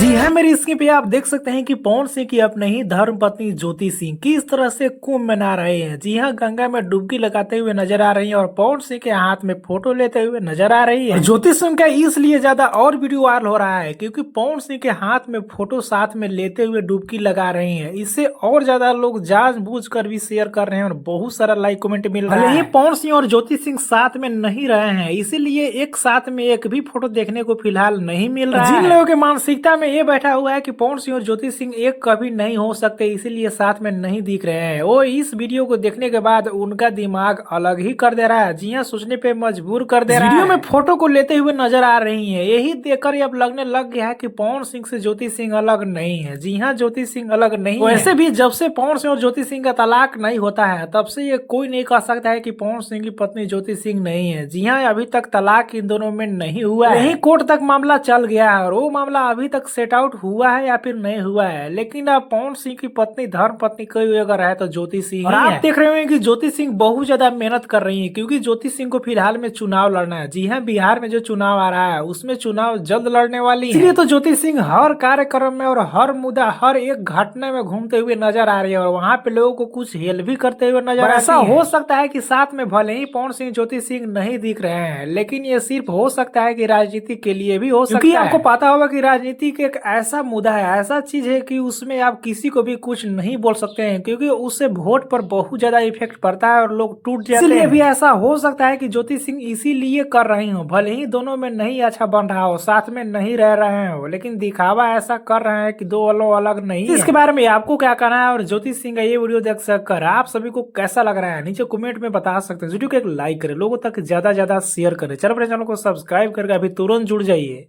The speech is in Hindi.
जी हाँ, मेरी स्क्रीन पे आप देख सकते हैं कि पवन सिंह की अपने ही धर्म पत्नी ज्योति सिंह किस तरह से कुंभ मना रहे हैं। जी हाँ, गंगा में डुबकी लगाते हुए नजर आ रही हैं और पवन सिंह के हाथ में फोटो लेते हुए नजर आ रही है। ज्योति सिंह का इसलिए ज्यादा और वीडियो वायरल हो रहा है क्योंकि पवन सिंह के हाथ में फोटो साथ में लेते हुए डुबकी लगा रही है। इससे और ज्यादा लोग जानबूझकर भी शेयर कर रहे हैं और बहुत सारा लाइक कमेंट मिल रहा है। पवन सिंह और ज्योति सिंह साथ में नहीं रहे हैं, इसीलिए एक साथ में एक भी फोटो देखने को फिलहाल नहीं मिल रहा है। जिन लोगों की मानसिकता में ये बैठा हुआ है कि पवन सिंह और ज्योति सिंह एक कभी नहीं हो सकते, इसीलिए साथ में नहीं दिख रहे हैं, वो इस वीडियो को देखने के बाद उनका दिमाग अलग ही कर दे रहा है। जी हाँ, सोचने पे मजबूर कर दे रहा है। वीडियो में फोटो को लेते हुए नजर आ रही है, यही देखकर अब लगने लग गया है कि पवन सिंह से ज्योति सिंह अलग नहीं है। जी हाँ, ज्योति सिंह अलग नहीं है। वैसे भी जब से पवन सिंह और ज्योति सिंह का तलाक नहीं होता है तब से ये कोई नहीं कह सकता है कि पवन सिंह की पत्नी ज्योति सिंह नहीं है। जी हाँ, अभी तक तलाक इन दोनों में नहीं हुआ है। यही कोर्ट तक मामला चल गया है और वो मामला अभी तक सेट आउट हुआ है या फिर नहीं हुआ है। लेकिन अब पवन सिंह की पत्नी धर्म पत्नी कोई अगर है तो ज्योति सिंह है। आप देख रहे हैं कि ज्योति सिंह बहुत ज्यादा मेहनत कर रही है क्योंकि ज्योति सिंह को फिलहाल में चुनाव लड़ना है। जी हाँ, बिहार में जो चुनाव आ रहा है उसमें चुनाव जल्द लड़ने वाली है, इसलिए तो ज्योति सिंह हर कार्यक्रम में और हर मुद्दा हर एक घटना में घूमते हुए नजर आ रही है और वहाँ पे लोगों को कुछ हेल्प भी करते हुए नजर आ। ऐसा हो सकता है कि साथ में भले ही पवन सिंह ज्योति सिंह नहीं दिख रहे हैं, लेकिन ये सिर्फ हो सकता है कि राजनीति के लिए भी हो सकता है। आपको पता होगा कि राजनीति एक ऐसा मुद्दा है, ऐसा चीज है कि उसमें आप किसी को भी कुछ नहीं बोल सकते हैं क्योंकि उससे वोट पर बहुत ज्यादा इफेक्ट पड़ता है और लोग टूट जाते हैं। इसलिए भी ऐसा हो सकता है कि ज्योति सिंह इसीलिए कर रही हो, भले ही दोनों में नहीं अच्छा बन रहा हो, साथ में नहीं रह रहे हो, लेकिन दिखावा ऐसा कर रहे हैं कि दो अलग नहीं है। इसके बारे में आपको क्या कहना है और ज्योति सिंह का ये वीडियो देख कर आप सभी को कैसा लग रहा है नीचे कमेंट में बता सकते हैं। वीडियो को एक लाइक करें, लोगों तक ज्यादा शेयर करें, चैनल को सब्सक्राइब करके अभी तुरंत जुड़ जाइए।